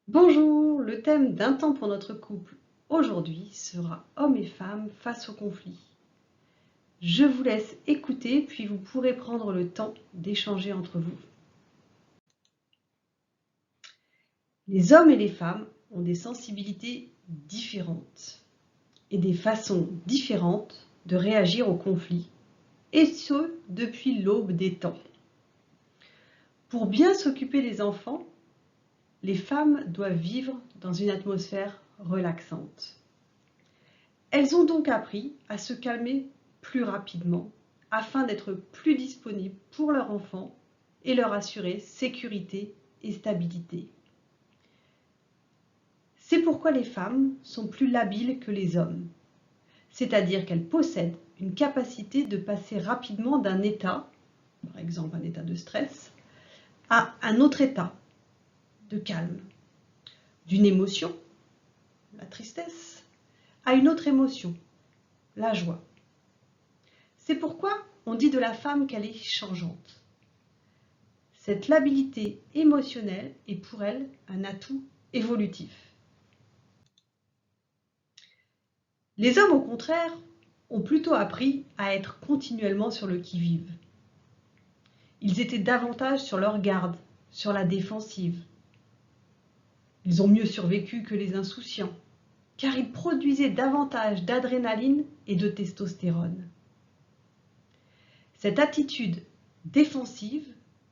Bonjour, le thème d'un temps pour notre couple aujourd'hui sera hommes et femmes face au conflit. Je vous laisse écouter puis vous pourrez prendre le temps d'échanger entre vous. Les hommes et les femmes ont des sensibilités différentes et des façons différentes de réagir au conflit, et ce depuis l'aube des temps. Pour bien s'occuper des enfants, les femmes doivent vivre dans une atmosphère relaxante. Elles ont donc appris à se calmer plus rapidement afin d'être plus disponibles pour leur enfant et leur assurer sécurité et stabilité. C'est pourquoi les femmes sont plus labiles que les hommes, c'est-à-dire qu'elles possèdent une capacité de passer rapidement d'un état, par exemple un état de stress, à un autre état de calme, d'une émotion, la tristesse, à une autre émotion, la joie. C'est pourquoi on dit de la femme qu'elle est changeante. Cette labilité émotionnelle est pour elle un atout évolutif. Les hommes, au contraire, ont plutôt appris à être continuellement sur le qui-vive. Ils étaient davantage sur leur garde, sur la défensive. Ils ont mieux survécu que les insouciants, car ils produisaient davantage d'adrénaline et de testostérone. Cette attitude défensive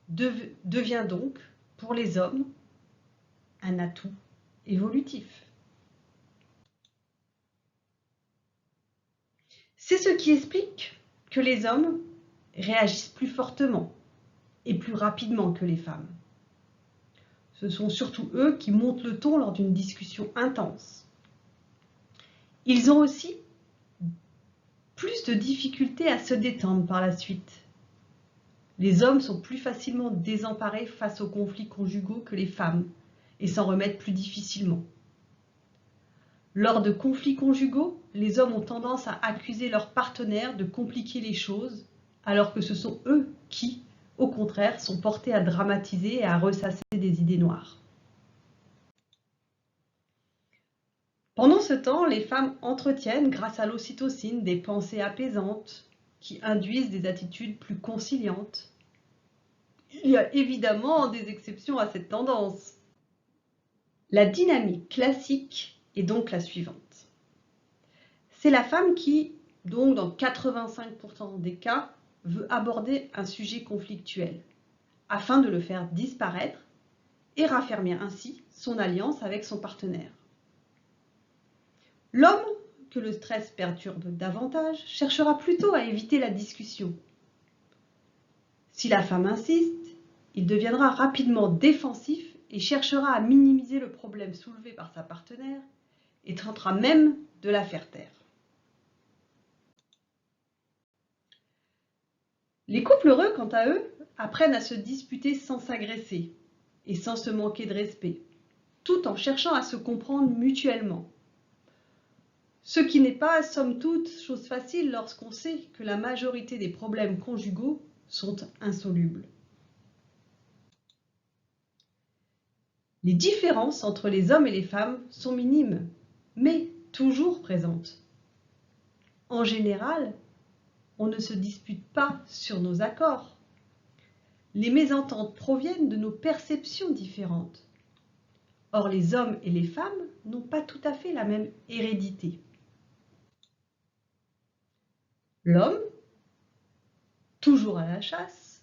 devient donc, pour les hommes, un atout évolutif. C'est ce qui explique que les hommes réagissent plus fortement et plus rapidement que les femmes. Ce sont surtout eux qui montent le ton lors d'une discussion intense. Ils ont aussi plus de difficultés à se détendre par la suite. Les hommes sont plus facilement désemparés face aux conflits conjugaux que les femmes et s'en remettent plus difficilement. Lors de conflits conjugaux, les hommes ont tendance à accuser leur partenaire de compliquer les choses, alors que ce sont eux qui, au contraire, sont portés à dramatiser et à ressasser des idées noires. Pendant ce temps, les femmes entretiennent, grâce à l'ocytocine, des pensées apaisantes qui induisent des attitudes plus conciliantes. Il y a évidemment des exceptions à cette tendance. La dynamique classique est donc la suivante. C'est la femme qui, donc dans 85% des cas, veut aborder un sujet conflictuel, afin de le faire disparaître et raffermir ainsi son alliance avec son partenaire. L'homme, que le stress perturbe davantage, cherchera plutôt à éviter la discussion. Si la femme insiste, il deviendra rapidement défensif et cherchera à minimiser le problème soulevé par sa partenaire et tentera même de la faire taire. Les couples heureux, quant à eux, apprennent à se disputer sans s'agresser et sans se manquer de respect, tout en cherchant à se comprendre mutuellement. Ce qui n'est pas, somme toute, chose facile lorsqu'on sait que la majorité des problèmes conjugaux sont insolubles. Les différences entre les hommes et les femmes sont minimes, mais toujours présentes. En général, on ne se dispute pas sur nos accords. Les mésententes proviennent de nos perceptions différentes. Or, les hommes et les femmes n'ont pas tout à fait la même hérédité. L'homme, toujours à la chasse,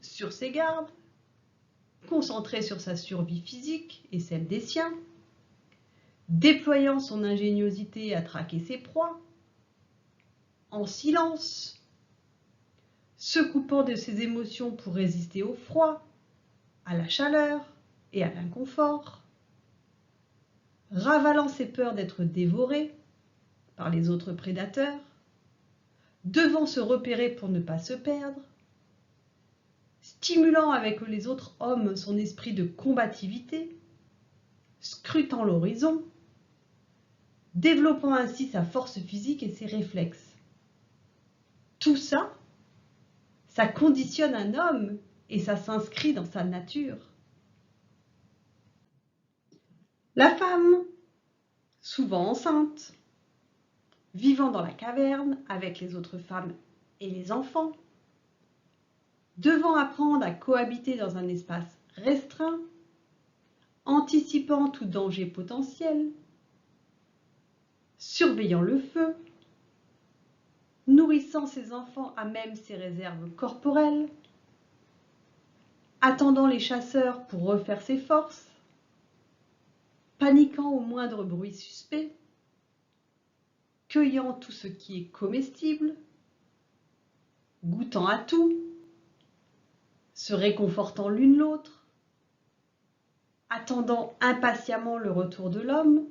sur ses gardes, concentré sur sa survie physique et celle des siens, déployant son ingéniosité à traquer ses proies, en silence, se coupant de ses émotions pour résister au froid, à la chaleur et à l'inconfort, ravalant ses peurs d'être dévoré par les autres prédateurs, devant se repérer pour ne pas se perdre, stimulant avec les autres hommes son esprit de combativité, scrutant l'horizon, développant ainsi sa force physique et ses réflexes. Tout ça, ça conditionne un homme et ça s'inscrit dans sa nature. La femme, souvent enceinte, vivant dans la caverne avec les autres femmes et les enfants, devant apprendre à cohabiter dans un espace restreint, anticipant tout danger potentiel, surveillant le feu, nourrissant ses enfants à même ses réserves corporelles, attendant les chasseurs pour refaire ses forces, paniquant au moindre bruit suspect, cueillant tout ce qui est comestible, goûtant à tout, se réconfortant l'une l'autre, attendant impatiemment le retour de l'homme,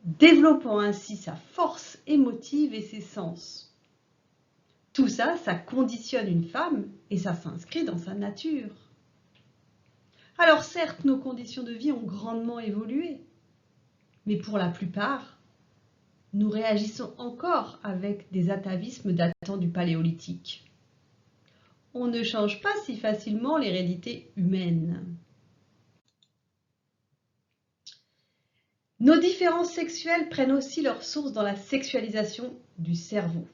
développant ainsi sa force émotive et ses sens. Tout ça, ça conditionne une femme et ça s'inscrit dans sa nature. Alors certes, nos conditions de vie ont grandement évolué, mais pour la plupart, nous réagissons encore avec des atavismes datant du Paléolithique. On ne change pas si facilement l'hérédité humaine. Nos différences sexuelles prennent aussi leur source dans la sexualisation du cerveau,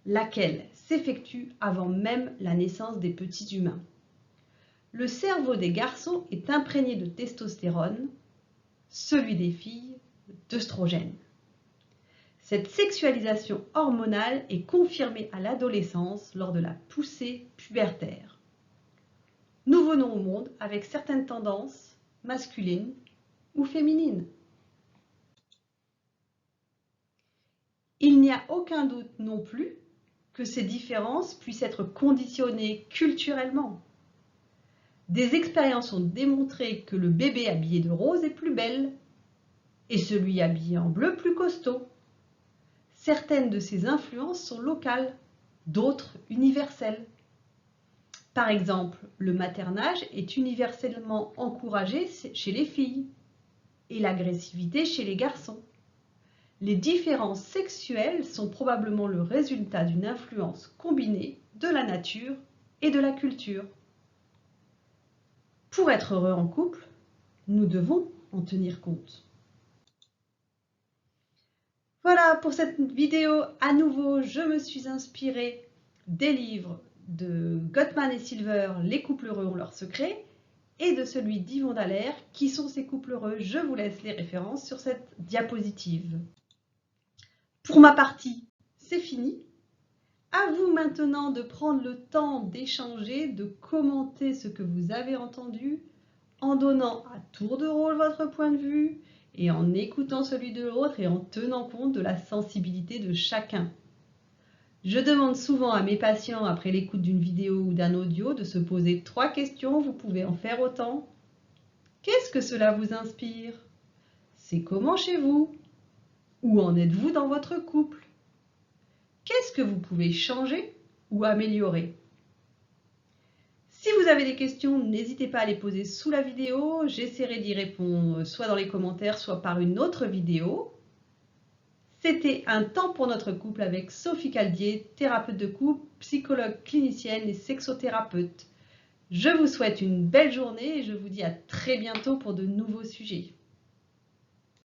laquelle s'effectue avant même la naissance des petits humains. Le cerveau des garçons est imprégné de testostérone, celui des filles d'œstrogène. Cette sexualisation hormonale est confirmée à l'adolescence lors de la poussée pubertaire. Nous venons au monde avec certaines tendances masculines ou féminines. Il n'y a aucun doute non plus que ces différences puissent être conditionnées culturellement. Des expériences ont démontré que le bébé habillé de rose est plus belle et celui habillé en bleu plus costaud. Certaines de ces influences sont locales, d'autres universelles. Par exemple, le maternage est universellement encouragé chez les filles et l'agressivité chez les garçons. Les différences sexuelles sont probablement le résultat d'une influence combinée de la nature et de la culture. Pour être heureux en couple, nous devons en tenir compte. Voilà pour cette vidéo. À nouveau, je me suis inspirée des livres de Gottman et Silver, Les couples heureux ont leurs secrets, et de celui d'Yvon Dallaire, Qui sont ces couples heureux. Je vous laisse les références sur cette diapositive. Pour ma partie, c'est fini. À vous maintenant de prendre le temps d'échanger, de commenter ce que vous avez entendu, en donnant à tour de rôle votre point de vue, et en écoutant celui de l'autre et en tenant compte de la sensibilité de chacun. Je demande souvent à mes patients, après l'écoute d'une vidéo ou d'un audio, de se poser 3 questions, vous pouvez en faire autant. Qu'est-ce que cela vous inspire? C'est comment chez vous? Où en êtes-vous dans votre couple? Qu'est-ce que vous pouvez changer ou améliorer? Si vous avez des questions, n'hésitez pas à les poser sous la vidéo. J'essaierai d'y répondre soit dans les commentaires, soit par une autre vidéo. C'était Un temps pour notre couple avec Sophie Caldier, thérapeute de couple, psychologue clinicienne et sexothérapeute. Je vous souhaite une belle journée et je vous dis à très bientôt pour de nouveaux sujets.